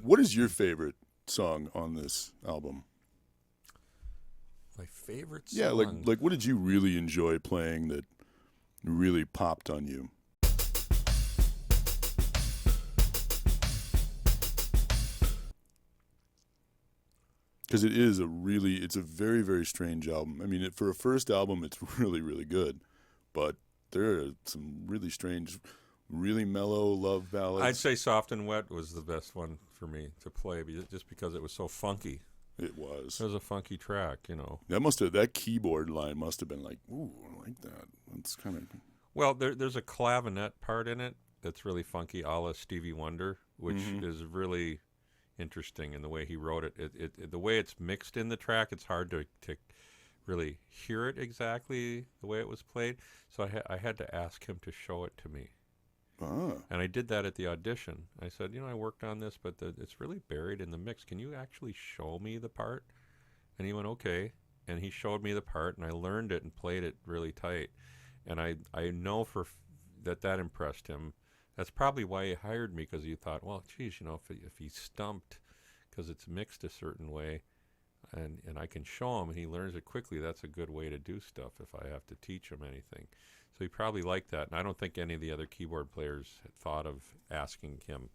What is your favorite song on this album? My favorite song? Yeah, like what did you really enjoy playing that really popped on you? Because it's a very, very strange album. I mean, for a first album, it's really, really good. But there are some really strange, really mellow love ballads. I'd say Soft and Wet was the best one for me to play, just because it was so funky. It was. It was a funky track, you know. That keyboard line must have been like, ooh, I like that. That's kind of... Well, there's a clavinet part in it that's really funky, a la Stevie Wonder, which is really interesting in the way he wrote it. The way it's mixed in the track, it's hard to really hear it exactly the way it was played. So I had to ask him to show it to me. And I did that at the audition. I said, I worked on this, but it's really buried in the mix. Can you actually show me the part? And he went, okay. And he showed me the part, and I learned it and played it really tight. And I know that impressed him. That's probably why he hired me, because he thought, well, geez, if he's stumped because it's mixed a certain way, and I can show him and he learns it quickly, that's a good way to do stuff if I have to teach him anything. So he probably liked that, and I don't think any of the other keyboard players had thought of asking him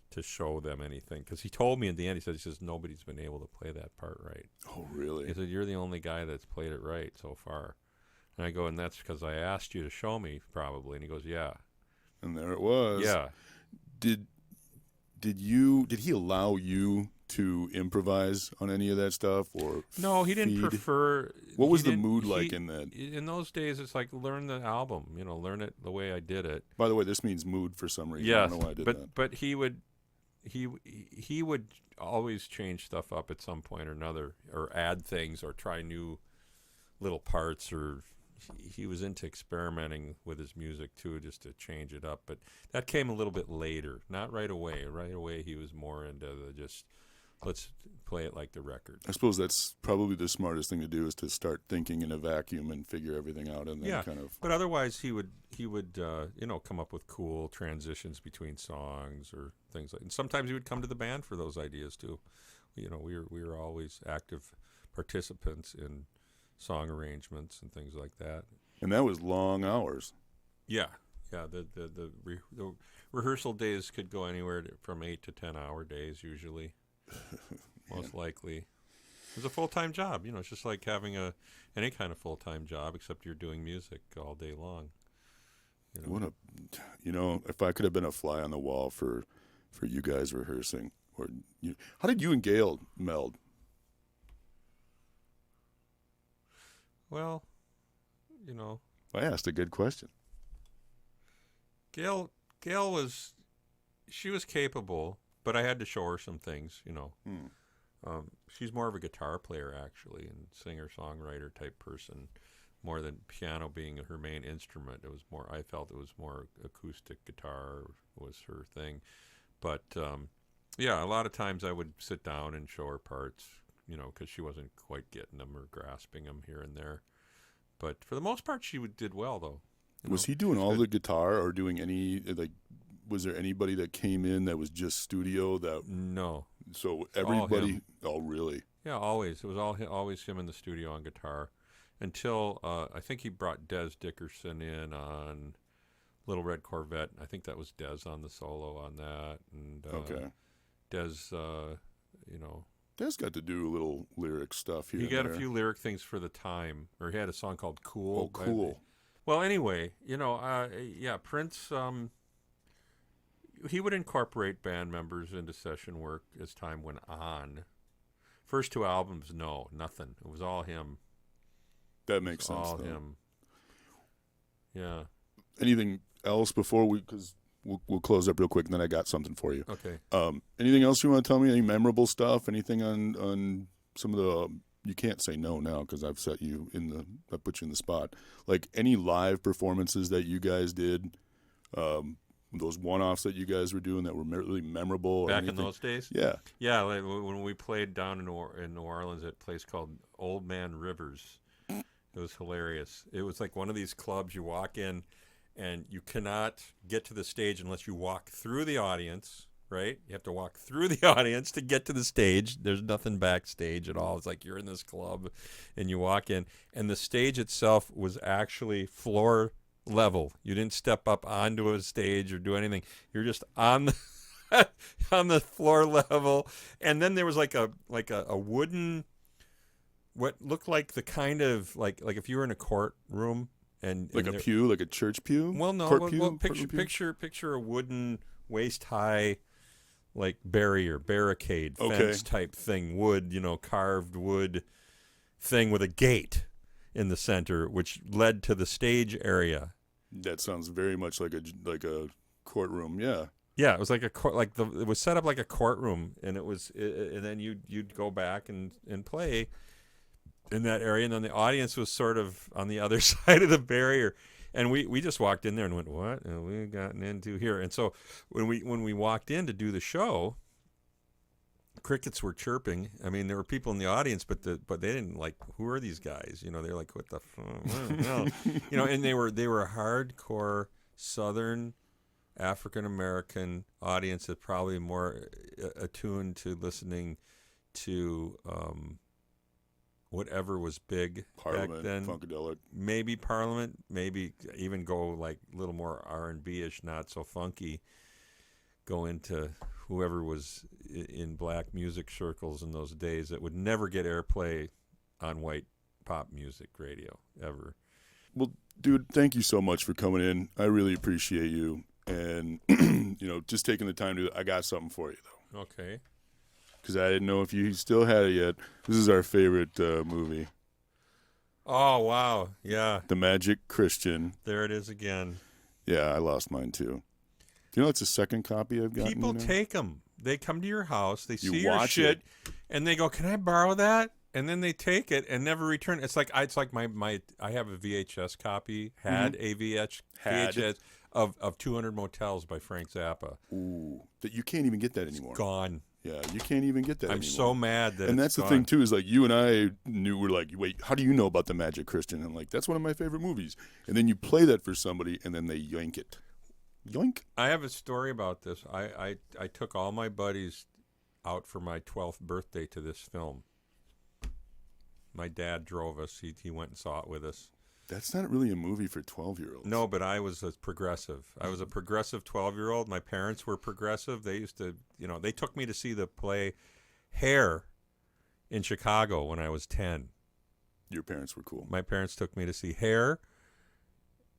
to show them anything, because he told me in the end, he says nobody's been able to play that part right. Oh, really? He said, you're the only guy that's played it right so far. And I go, and that's because I asked you to show me, probably. And he goes, yeah. And there it was. Yeah. Did he allow you to improvise on any of that stuff, or no? He didn't prefer. What was the mood like in that? In those days, it's like learn the album. Learn it the way I did it. By the way, this means mood for some reason. Yes, I don't know why I did that. But he would always change stuff up at some point or another, or add things, or try new little parts, or he was into experimenting with his music too, just to change it up. But that came a little bit later, not right away. Right away, he was more into just let's play it like the record. I suppose that's probably the smartest thing to do, is to start thinking in a vacuum and figure everything out, and then kind of. But otherwise, he would come up with cool transitions between songs or things like. And sometimes he would come to the band for those ideas too. We were always active participants in song arrangements and things like that. And that was long hours. Yeah. The rehearsal days could go anywhere from 8 to 10 hour days usually. Most likely. It was a full-time job. It's just like having any kind of full-time job, except you're doing music all day long. If I could have been a fly on the wall for you guys rehearsing, how did you and Gail meld? Well, I asked a good question. Gail was capable, but I had to show her some things, She's more of a guitar player, actually, and singer-songwriter type person, more than piano being her main instrument. I felt it was more acoustic guitar was her thing. But, a lot of times I would sit down and show her parts, because she wasn't quite getting them or grasping them here and there. But for the most part, she did well, though. Was he doing all the guitar, or doing any, was there anybody that came in that was just studio? No. So everybody, oh, really? Yeah, always. It was always him in the studio on guitar, until I think he brought Des Dickerson in on Little Red Corvette. I think that was Des on the solo on that. And okay. Des, Des got to do a little lyric stuff here. He got a few lyric things for the time, or he had a song called "Cool." Oh, cool. Well, anyway, Prince. He would incorporate band members into session work as time went on. First 2 albums, no, nothing. It was all him. That makes sense. All him. Yeah. Anything else before because we'll close up real quick, and then I got something for you. Okay. Anything else you want to tell me? Any memorable stuff? Anything on some of the? You can't say no now because I've put you in the spot. Like any live performances that you guys did, those one-offs that you guys were doing that were really memorable. Back in those days? Yeah. Yeah, like when we played down in New Orleans at a place called Old Man Rivers. It was hilarious. It was like one of these clubs you walk in, and you cannot get to the stage unless you walk through the audience, right? You have to walk through the audience to get to the stage. There's nothing backstage at all. It's like you're in this club and you walk in, and the stage itself was actually floor level. You didn't step up onto a stage or do anything. You're just on the on the floor level. And then there was like a wooden, what looked like the kind of like if you were in a courtroom and like a pew, like a church pew. Well, no. Pew? Picture a wooden waist high, like barricade, fence type thing, wood, carved wood thing with a gate in the center, which led to the stage area. That sounds very much like a courtroom. Yeah. Yeah, it was like it was set up like a courtroom, and and then you'd go back and play in that area, and then the audience was sort of on the other side of the barrier, and we just walked in there and went, what have we gotten into here? And so when we walked in to do the show, crickets were chirping. I mean, there were people in the audience, but they didn't like, who are these guys? They're like, what the fuck? And they were hardcore Southern African American audience that probably more attuned to listening to whatever was big Parliament, back then. Funkadelic. Maybe Parliament, maybe even go like a little more R&B-ish, not so funky. Go into whoever was in black music circles in those days that would never get airplay on white pop music radio ever. Well, dude, thank you so much for coming in. I really appreciate you. And, just taking the time I got something for you, though. Okay. Because I didn't know if you still had it yet. This is our favorite movie. Oh, wow. Yeah. The Magic Christian. There it is again. Yeah, I lost mine, too. Do you know it's the second copy I've gotten? People take them. They come to your house. They see your shit. And they go, can I borrow that? And then they take it and never return. It's like my I have a VHS copy, had a VHS of 200 Motels by Frank Zappa. Ooh, that you can't even get that anymore. It's gone. Yeah, you can't even get that anymore. I'm so mad that and that's gone. The thing, too, is like you and I we're like, wait, how do you know about The Magic Christian? And I'm like, that's one of my favorite movies. And then you play that for somebody and then they yank it. Yoink. I have a story about this. I took all my buddies out for my 12th birthday to this film. My dad drove us. He went and saw it with us. That's not really a movie for 12-year-olds. No, but I was a progressive. I was a progressive 12-year-old. My parents were progressive. They used to, they took me to see the play Hair in Chicago when I was 10. Your parents were cool. My parents took me to see Hair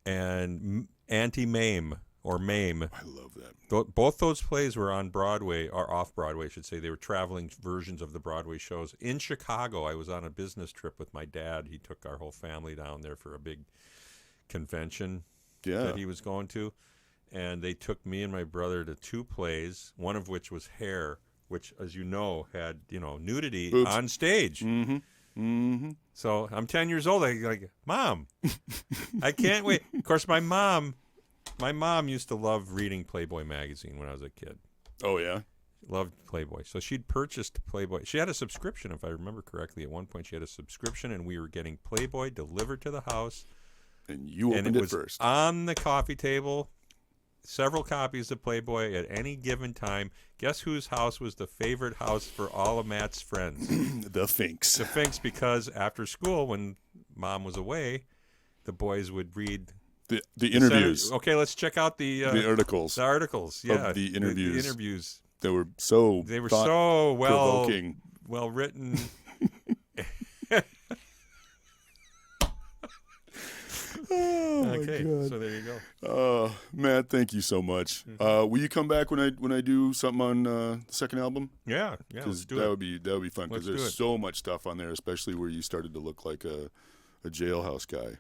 and Auntie Mame. Or Mame. I love that. Both those plays were on Broadway, or off Broadway, I should say. They were traveling versions of the Broadway shows. In Chicago, I was on a business trip with my dad. He took our whole family down there for a big convention that he was going to. And they took me and my brother to two plays, one of which was Hair, which, as you know, had, nudity on stage. Mm-hmm. Mm-hmm. So I'm 10 years old. I'm like, Mom, I can't wait. Of course, my mom used to love reading Playboy magazine when I was a kid. Oh, yeah? Loved Playboy. So she'd purchased Playboy. She had a subscription, if I remember correctly. At one point, she had a subscription, and we were getting Playboy delivered to the house. And you opened it first. On the coffee table, several copies of Playboy at any given time. Guess whose house was the favorite house for all of Matt's friends? The Finks. The Finks, because after school, when Mom was away, the boys would read... The interviews. Okay, let's check out the articles. The articles, yeah. Of the interviews. The interviews. They were so well written. Okay, so there you go. Matt, thank you so much. Mm-hmm. Will you come back when I do something on the second album? Yeah, let's do that would be fun because there's so much stuff on there, especially where you started to look like a jailhouse guy.